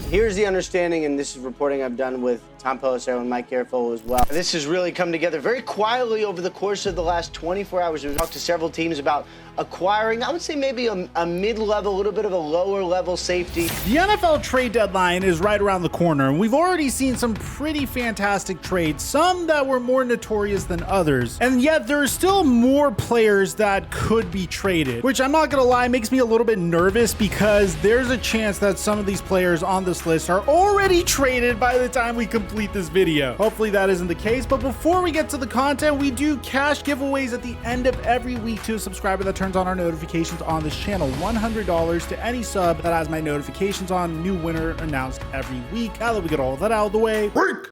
Here's the understanding, and this is reporting I've done with Tom Pelissero and Mikerophone as well. This has really come together very quietly over the course of the last 24 hours. We've talked to several teams about acquiring, I would say maybe a mid-level, a little bit of a lower-level safety. The NFL trade deadline is right around the corner, and we've already seen some pretty fantastic trades, some that were more notorious than others, and yet there are still more players that could be traded, which I'm not gonna lie, makes me a little bit nervous because there's a chance that some of these players on this list are already traded by the time we complete this video. Hopefully that isn't the case, but before we get to the content, we do cash giveaways at the end of every week to a subscriber that turns on our notifications on this channel. $100 to any sub that has my notifications on. New winner announced every week. Now that we get all of that out of the way, work!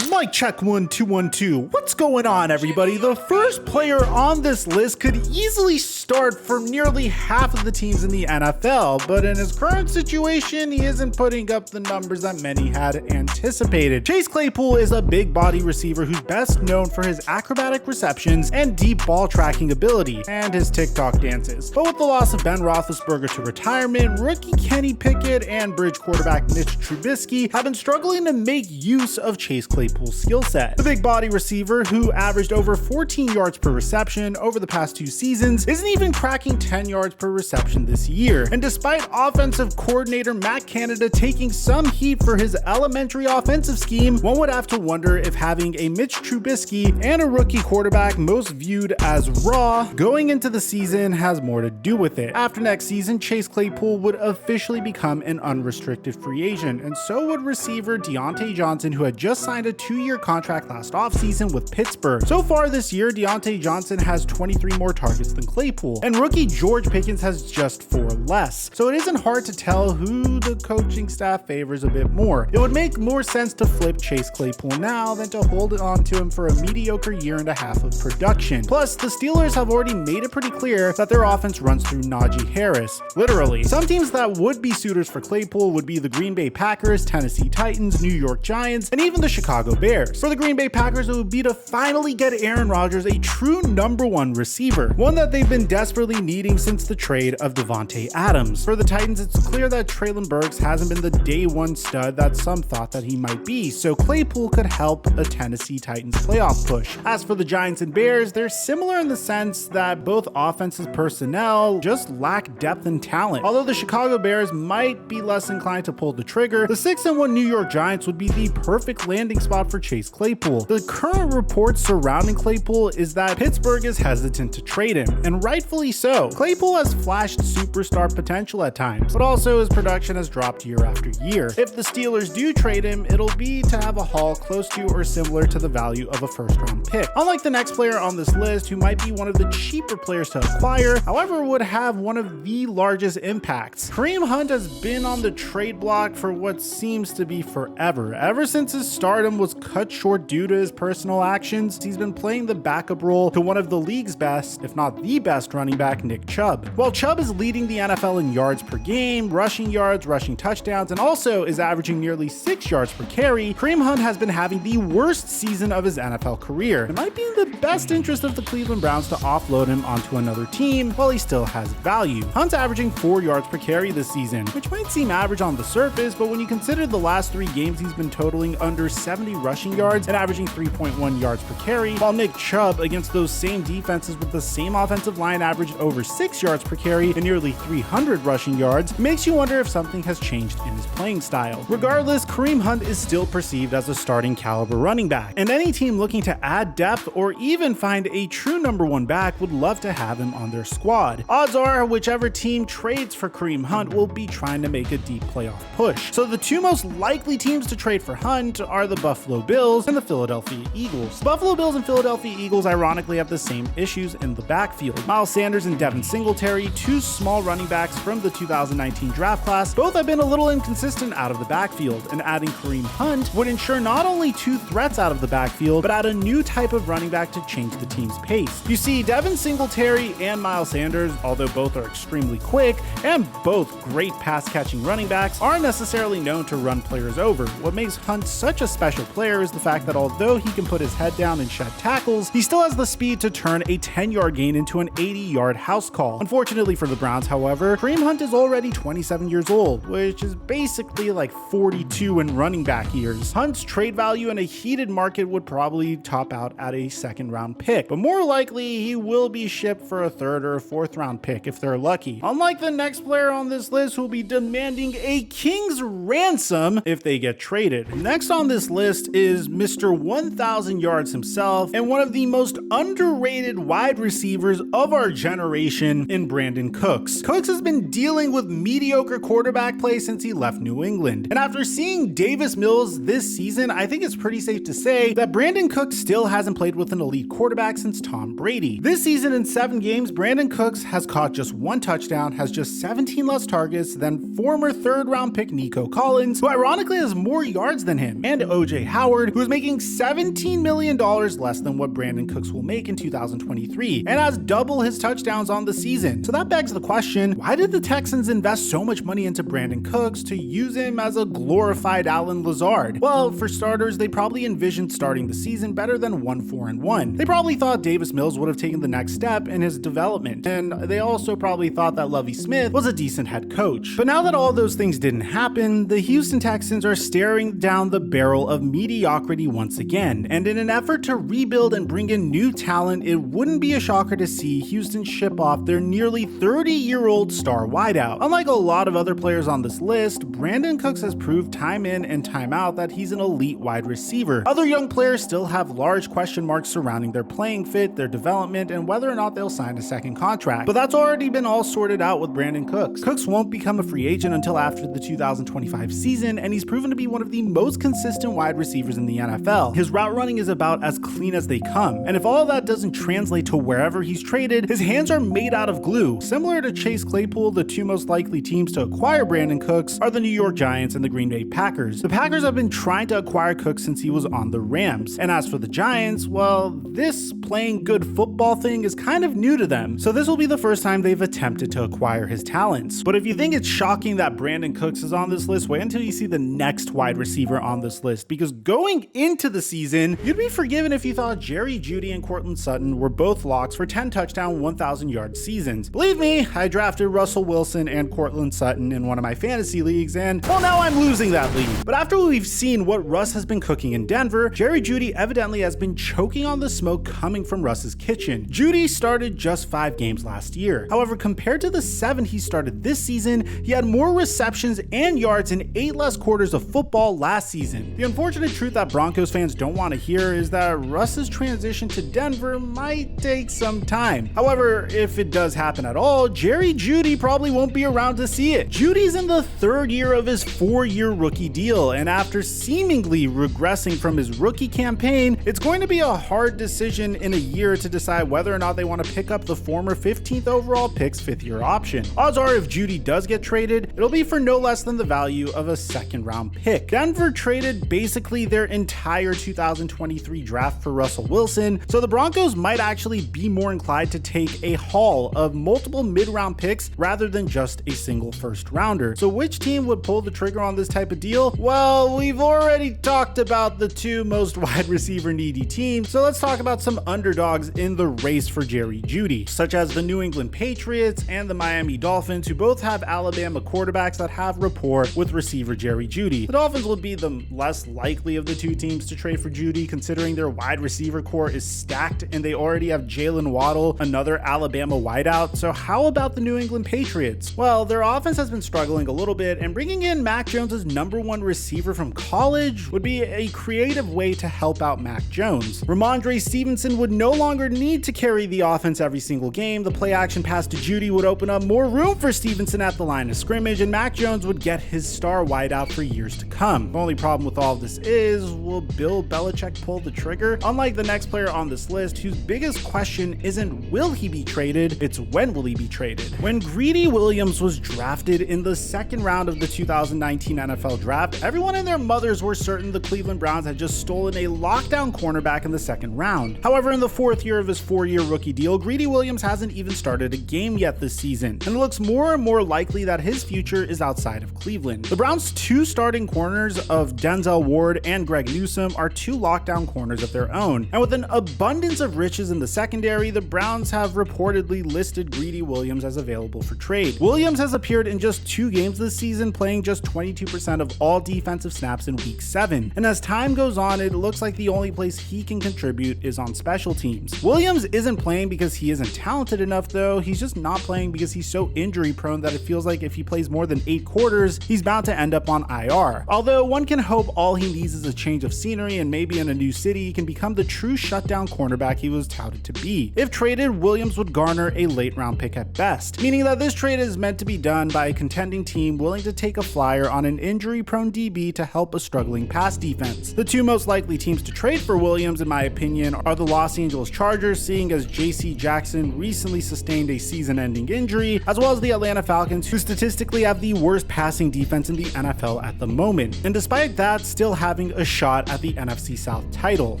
Mic check 1 2 1 2. What's going on, everybody? The first player on this list could easily start for nearly half of the teams in the NFL, but in his current situation, he isn't putting up the numbers that many had anticipated. Chase Claypool is a big body receiver who's best known for his acrobatic receptions and deep ball tracking ability, and his TikTok dances. But with the loss of Ben Roethlisberger to retirement, rookie Kenny Pickett and bridge quarterback Mitch Trubisky have been struggling to make use of Chase Claypool's skill set. The big body receiver, who averaged over 14 yards per reception over the past 2 seasons, isn't even cracking 10 yards per reception this year. And despite offensive coordinator Matt Canada taking some heat for his elementary offensive scheme, one would have to wonder if having a Mitch Trubisky and a rookie quarterback most viewed as raw going into the season has more to do with it. After next season, Chase Claypool would officially become an unrestricted free agent, and so would receiver Diontae Johnson, who had just signed a 2-year contract last offseason with Pittsburgh. So far this year, Diontae Johnson has 23 more targets than Claypool, and rookie George Pickens has just 4 less. So it isn't hard to tell who the coaching staff favors a bit more. It would make more sense to flip Chase Claypool now than to hold on to him for a mediocre year and a half of production. Plus, the Steelers have already made it pretty clear that their offense runs through Najee Harris. Literally. Some teams that would be suitors for Claypool would be the Green Bay Packers, Tennessee Titans, New York Giants, and even the Chicago Bears. For the Green Bay Packers, it would be to finally get Aaron Rodgers a true #1 receiver, one that they've been desperately needing since the trade of Devontae Adams. For the Titans, it's clear that Treylon Burks hasn't been the day one stud that some thought that he might be, so Claypool could help a Tennessee Titans playoff push. As for the Giants and Bears, they're similar in the sense that both offensive personnel just lack depth and talent. Although the Chicago Bears might be less inclined to pull the trigger, the 6-1 New York Giants would be the perfect landing spot for Chase Claypool. The current reports surrounding Claypool is that Pittsburgh is hesitant to trade him, and rightfully so. Claypool has flashed superstar potential at times, but also his production has dropped year after year. If the Steelers do trade him, it'll be to have a haul close to or similar to the value of a first-round pick. Unlike the next player on this list, who might be one of the cheaper players to acquire, however would have one of the largest impacts. Kareem Hunt has been on the trade block for what seems to be forever. Ever since his stardom was cut short due to his personal actions, he's been playing the backup role to one of the league's best, if not the best running back, Nick Chubb. While Chubb is leading the NFL in yards per game, rushing yards, rushing touchdowns, and also is averaging nearly 6 yards per carry, Kareem Hunt has been having the worst season of his NFL career. It might be in the best interest of the Cleveland Browns to offload him onto another team while he still has value. Hunt's averaging 4 yards per carry this season, which might seem average on the surface, but when you consider the last 3 games he's been totaling under 70 rushing yards and averaging 3.1 yards per carry, while Nick Chubb against those same defenses with the same offensive line averaged over 6 yards per carry and nearly 300 rushing yards, makes you wonder if something has changed in his playing style. Regardless, Kareem Hunt is still perceived as a starting caliber running back, and any team looking to add depth or even find a true #1 back would love to have him on their squad. Odds are whichever team trades for Kareem Hunt will be trying to make a deep playoff push. So the 2 most likely teams to trade for Hunt are the Buffalo Bills and the Philadelphia Eagles. Buffalo Bills and Philadelphia Eagles ironically have the same issues in the backfield. Miles Miles Sanders and Devin Singletary, two small running backs from the 2019 draft class. Both have been a little inconsistent out of the backfield, and adding Kareem Hunt would ensure not only two threats out of the backfield, but add a new type of running back to change the team's pace. You see, Devin Singletary and Miles Sanders, although both are extremely quick and both great pass-catching running backs, aren't necessarily known to run players over. What makes Hunt such a special player is the fact that although he can put his head down and shed tackles, he still has the speed to turn a 10-yard gain into an 80-yard house call. Unfortunately for the Browns, however, Kareem Hunt is already 27 years old, which is basically like 42 in running back years. Hunt's trade value in a heated market would probably top out at a second-round pick, but more likely he will be shipped for a third or a fourth-round pick if they're lucky. Unlike the next player on this list who will be demanding a king's ransom if they get traded. Next on this list is Mr. 1,000 yards himself and one of the most underrated wide receivers of our generation in Brandon Cooks. Cooks has been dealing with mediocre quarterback play since he left New England, and after seeing Davis Mills this season, I think it's pretty safe to say that Brandon Cooks still hasn't played with an elite quarterback since Tom Brady. This season in 7 games, Brandon Cooks has caught just 1 touchdown, has just 17 less targets than former third-round pick Nico Collins, who ironically has more yards than him, and OJ Howard, who is making $17 million less than what Brandon Cooks will make in 2023, and has double his touchdowns on the season. So that begs the question, why did the Texans invest so much money into Brandon Cooks to use him as a glorified Allen Lazard? Well, for starters, they probably envisioned starting the season better than 1-4-1. They probably thought Davis Mills would have taken the next step in his development, and they also probably thought that Lovie Smith was a decent head coach. But now that all those things didn't happen, the Houston Texans are staring down the barrel of mediocrity once again, and in an effort to rebuild and bring in new talent, it wouldn't be a shocker to see Houston ship off their nearly 30-year-old star wideout. Unlike a lot of other players on this list, Brandon Cooks has proved time in and time out that he's an elite wide receiver. Other young players still have large question marks surrounding their playing fit, their development, and whether or not they'll sign a second contract. But that's already been all sorted out with Brandon Cooks. Cooks won't become a free agent until after the 2025 season, and he's proven to be one of the most consistent wide receivers in the NFL. His route running is about as clean as they come, and if all of that doesn't translate to wherever he's traded, his hands are made out of glue. Similar to Chase Claypool, the two most likely teams to acquire Brandon Cooks are the New York Giants and the Green Bay Packers. The Packers have been trying to acquire Cooks since he was on the Rams, and as for the Giants, well, this playing good football thing is kind of new to them, so this will be the first time they've attempted to acquire his talents. But if you think it's shocking that Brandon Cooks is on this list, wait until you see the next wide receiver on this list, because going into the season, you'd be forgiven if you thought Jerry Jeudy and Courtland Sutton were both locks for 10 touchdown, 1,000 yard seasons. Believe me, I drafted Russell Wilson and Courtland Sutton in one of my fantasy leagues, and well, now I'm losing that league. But after we've seen what Russ has been cooking in Denver, Jerry Jeudy evidently has been choking on the smoke coming from Russ's kitchen. Jeudy started just 5 games last year. However, compared to the 7 he started this season, he had more receptions and yards in 8 less quarters of football last season. The unfortunate truth that Broncos fans don't want to hear is that Russ's transition to Denver might take some time. However, if it does happen at all, Jerry Jeudy probably won't be around to see it. Jeudy's in the 3rd year of his 4-year rookie deal, and after seemingly regressing from his rookie campaign, it's going to be a hard decision in a year to decide whether or not they want to pick up the former 15th overall pick's 5th-year option. Odds are if Jeudy does get traded, it'll be for no less than the value of a 2nd-round pick. Denver traded basically their entire 2023 draft for Russell Wilson, so the Broncos might actually be more inclined to take a haul of multiple mid-round picks rather than just a single first-rounder. So which team would pull the trigger on this type of deal? Well, we've already talked about the 2 most wide receiver needy teams, so let's talk about some underdogs in the race for Jerry Jeudy, such as the New England Patriots and the Miami Dolphins, who both have Alabama quarterbacks that have rapport with receiver Jerry Jeudy. The Dolphins would be the less likely of the 2 teams to trade for Jeudy, considering their wide receiver core is stacked and they already have Jalen Waddle, another Alabama wideout. So how about the New England Patriots? Well, their offense has been struggling a little bit, and bringing in Mac Jones' #1 receiver from college would be a creative way to help out Mac Jones. Ramondre Stevenson would no longer need to carry the offense every single game. The play action pass to Jeudy would open up more room for Stevenson at the line of scrimmage, and Mac Jones would get his star wideout for years to come. The only problem with all of this is, will Bill Belichick pull the trigger? Unlike the next player on this list, whose biggest question isn't will he be traded, it's when will he be traded. When Greedy Williams was drafted in the second round of the 2019 NFL Draft, everyone and their mothers were certain the Cleveland Browns had just stolen a lockdown cornerback in the second round. However, in the fourth year of his 4-year rookie deal, Greedy Williams hasn't even started a game yet this season, and it looks more and more likely that his future is outside of Cleveland. The Browns' two starting corners of Denzel Ward and Greg Newsome are two lockdown corners of their own, and with an abundance of riches in the secondary, the Browns have reportedly listed Greedy Williams as available for trade. Williams has appeared in just 2 games this season, playing just 22% of all defensive snaps in week 7, and as time goes on, it looks like the only place he can contribute is on special teams. Williams isn't playing because he isn't talented enough though, he's just not playing because he's so injury prone that it feels like if he plays more than 8 quarters, he's bound to end up on IR. Although one can hope all he needs is a change of scenery and maybe in a new city he can become the true shutdown cornerback he was touted to be. If traded, Williams would garner a late round pick at best, meaning that this trade is meant to be done by a contending team willing to take a flyer on an injury prone DB to help a struggling pass defense. The two most likely teams to trade for Williams, in my opinion, are the Los Angeles Chargers, seeing as JC Jackson recently sustained a season-ending injury, as well as the Atlanta Falcons, who statistically have the worst passing defense in the NFL at the moment, and despite that, still having a shot at the NFC South title.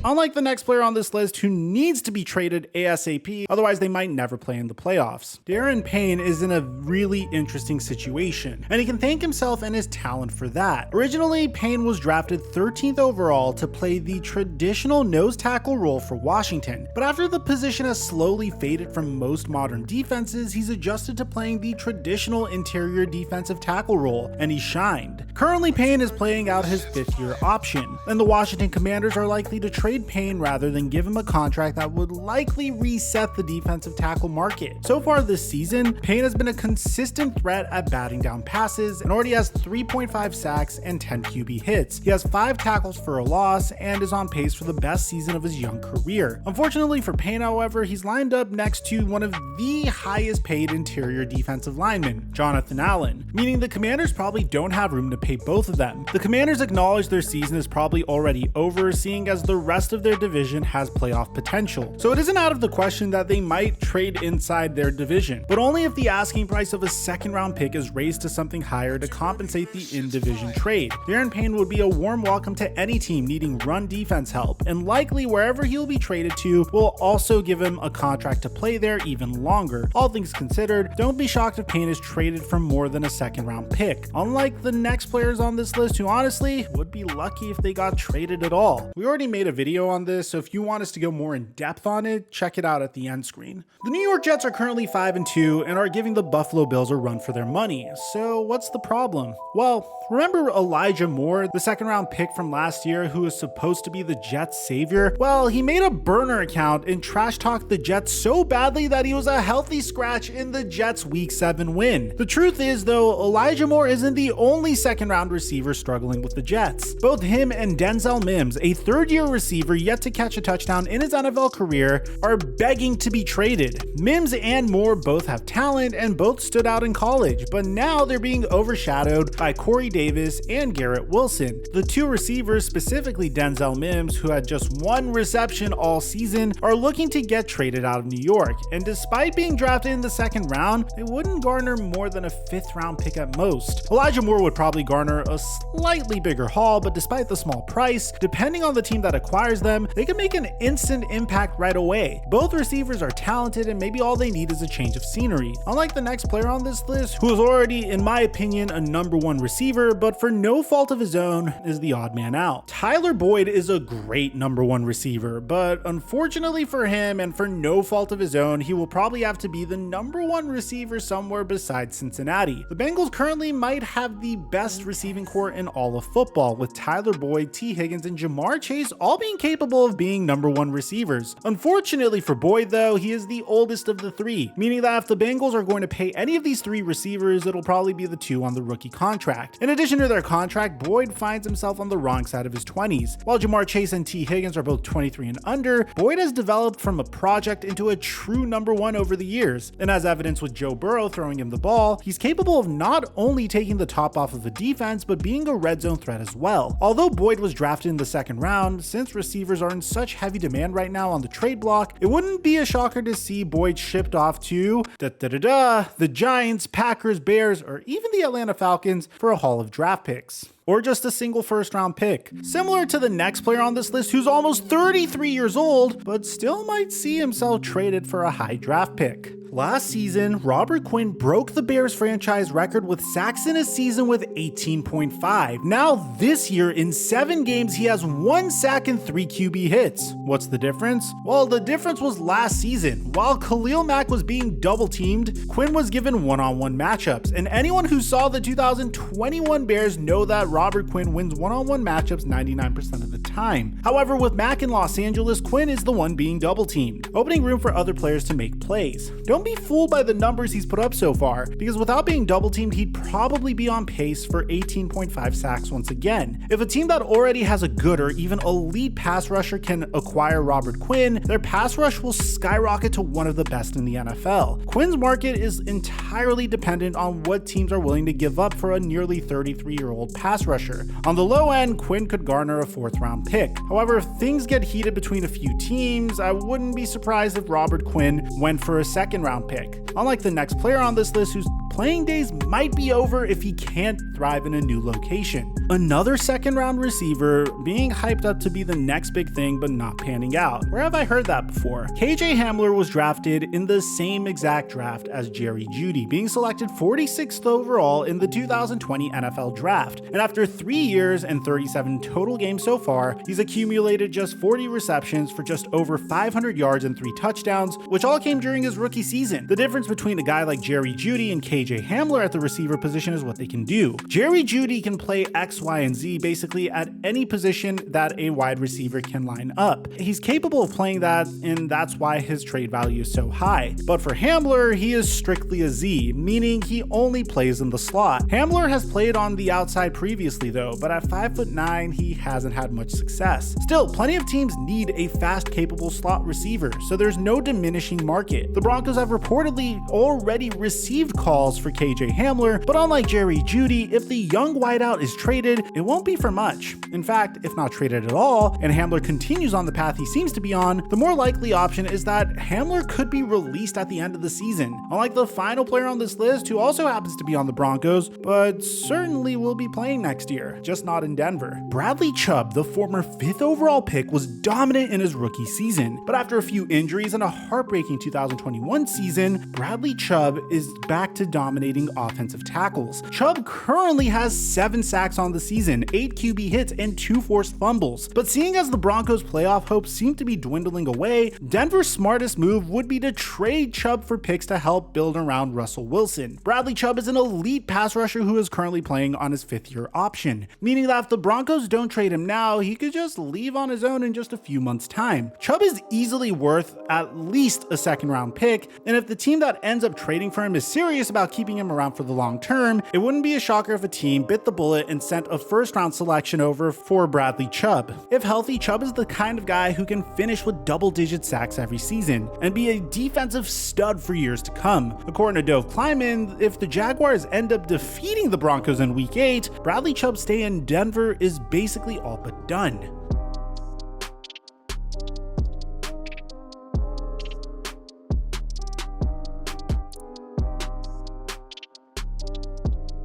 Unlike the next player on this list who needs to be traded ASAP, otherwise they might never play in the playoffs. Darren Payne is in a really interesting situation, and he can thank himself and his talent for that. Originally, Payne was drafted 13th overall to play the traditional nose tackle role for Washington, but after the position has slowly faded from most modern defenses, he's adjusted to playing the traditional interior defensive tackle role, and he shined. Currently, Payne is playing out his 5th-year option, and the Washington Commanders are likely to trade Payne rather than give him a contract that would likely reset the defensive tackle market. So far this season, Payne has been a consistent threat at batting down passes and already has 3.5 sacks and 10 QB hits. He has 5 tackles for a loss and is on pace for the best season of his young career. Unfortunately for Payne, however, he's lined up next to one of the highest paid interior defensive linemen, Jonathan Allen, meaning the Commanders probably don't have room to pay both of them. The Commanders acknowledge their season is probably already over, seeing as the rest of their division has playoff potential. So it isn't out of the question that they might trade inside their division, but only if the asking price of a second-round pick is raised to something higher to compensate the in-division trade. Darren Payne would be a warm welcome to any team needing run defense help, and likely wherever he'll be traded to will also give him a contract to play there even longer. All things considered, don't be shocked if Payne is traded for more than a second-round pick, unlike the next players on this list who honestly would be lucky if they got traded at all. We already made a video on this, so if you want us to go more in depth on it, check it out at the end screen. The New York Jets are currently 5-2 and are giving the Buffalo Bills a run for their money. So what's the problem? Well, remember Elijah Moore, the second-round pick from last year who was supposed to be the Jets' savior? Well, he made a burner account and trash-talked the Jets so badly that he was a healthy scratch in the Jets' Week 7 win. The truth is, though, Elijah Moore isn't the only second-round receiver struggling with the Jets. Both him and Denzel Mims, a third-year receiver yet to catch a touchdown in his NFL career, are begging to be traded. Mims and Moore both have talent and both stood out in college, but now they're being overshadowed by Corey Davis and Garrett Wilson. The two receivers, specifically Denzel Mims, who had just 1 reception all season, are looking to get traded out of New York, and despite being drafted in the second round, they wouldn't garner more than a 5th-round pick at most. Elijah Moore would probably garner a slightly bigger haul, but despite the small price, depending on the team that acquires them, they can make an instant impact right away. Both receivers are talented and maybe all they need is a change of scenery. Unlike the next player on this list, who is already, in my opinion, a #1 receiver, but for no fault of his own, is the odd man out. Tyler Boyd is a great #1 receiver, but unfortunately for him and for no fault of his own, he will probably have to be the #1 receiver somewhere besides Cincinnati. The Bengals currently might have the best receiving core in all of football, with Tyler Boyd, T. Higgins, and Jamar Chase all being capable of being #1 receivers. Unfortunately for Boyd, though, he is the oldest of the 3, meaning that if the Bengals are going to pay any of these 3 receivers, it'll probably be the 2 on the rookie contract. In addition to their contract, Boyd finds himself on the wrong side of his 20s. While Jamar Chase and T. Higgins are both 23 and under, Boyd has developed from a project into a true #1 over the years, and as evidenced with Joe Burrow throwing him the ball, he's capable of not only taking the top off of the defense, but being a red zone threat as well. Although Boyd was drafted in the second round, since receivers are in such heavy demand right now on the trade block, it wouldn't be a shocker to to see Boyd shipped off to the Giants, Packers, Bears, or even the Atlanta Falcons for a haul of draft picks. Or just a single first-round pick. Similar to the next player on this list who's almost 33 years old, but still might see himself traded for a high draft pick. Last season, Robert Quinn broke the Bears franchise record with sacks in a season with 18.5. Now this year, in 7 games, he has 1 sack and 3 QB hits. What's the difference? Well, the difference was last season. While Khalil Mack was being double-teamed, Quinn was given one-on-one matchups, and anyone who saw the 2021 Bears know that Robert Quinn wins one-on-one matchups 99% of the time. However, with Mack in Los Angeles, Quinn is the one being double-teamed, opening room for other players to make plays. Don't be fooled by the numbers he's put up so far, because without being double-teamed, he'd probably be on pace for 18.5 sacks once again. If a team that already has a good or even elite pass rusher can acquire Robert Quinn, their pass rush will skyrocket to one of the best in the NFL. Quinn's market is entirely dependent on what teams are willing to give up for a nearly 33-year-old pass rusher. On the low end, Quinn could garner a 4th-round pick. However, if things get heated between a few teams, I wouldn't be surprised if Robert Quinn went for a 2nd-round pick. Unlike the next player on this list whose playing days might be over if he can't thrive in a new location. Another 2nd-round receiver being hyped up to be the next big thing but not panning out. Where have I heard that before? KJ Hamler was drafted in the same exact draft as Jeudy, being selected 46th overall in the 2020 NFL Draft. And after 3 years and 37 total games so far, he's accumulated just 40 receptions for just over 500 yards and 3 touchdowns, which all came during his rookie season. The difference between a guy like Jeudy and KJ Hamler at the receiver position is what they can do. Jeudy can play X, Y, and Z basically at any position that a wide receiver can line up. He's capable of playing that, and that's why his trade value is so high. But for Hamler, he is strictly a Z, meaning he only plays in the slot. Hamler has played on the outside previously though, but at 5'9", he hasn't had much success. Still, plenty of teams need a fast, capable slot receiver, so there's no diminishing market. The Broncos have reportedly already received calls for KJ Hamler, but unlike Jeudy, if the young wideout is traded, it won't be for much. In fact, if not traded at all, and Hamler continues on the path he seems to be on, the more likely option is that Hamler could be released at the end of the season. Unlike the final player on this list, who also happens to be on the Broncos, but certainly will be playing next year, just not in Denver. Bradley Chubb, the former 5th overall pick, was dominant in his rookie season, but after a few injuries and a heartbreaking 2021 season, Bradley Chubb is back to dominating offensive tackles. Chubb currently has 7 sacks on the season, 8 QB hits, and 2 forced fumbles. But seeing as the Broncos' playoff hopes seem to be dwindling away, Denver's smartest move would be to trade Chubb for picks to help build around Russell Wilson. Bradley Chubb is an elite pass rusher who is currently playing on his 5th-year option, meaning that if the Broncos don't trade him now, he could just leave on his own in just a few months' time. Chubb is easily worth at least a 2nd-round pick, and if the team that ends up trading for him is serious about keeping him around for the long term, it wouldn't be a shocker if a team bit the bullet and sent a 1st-round selection over for Bradley Chubb. If healthy, Chubb is the kind of guy who can finish with double-digit sacks every season and be a defensive stud for years to come. According to Dove Kleiman, if the Jaguars end up defeating the Broncos in Week 8, Bradley Chubb's stay in Denver is basically all but done.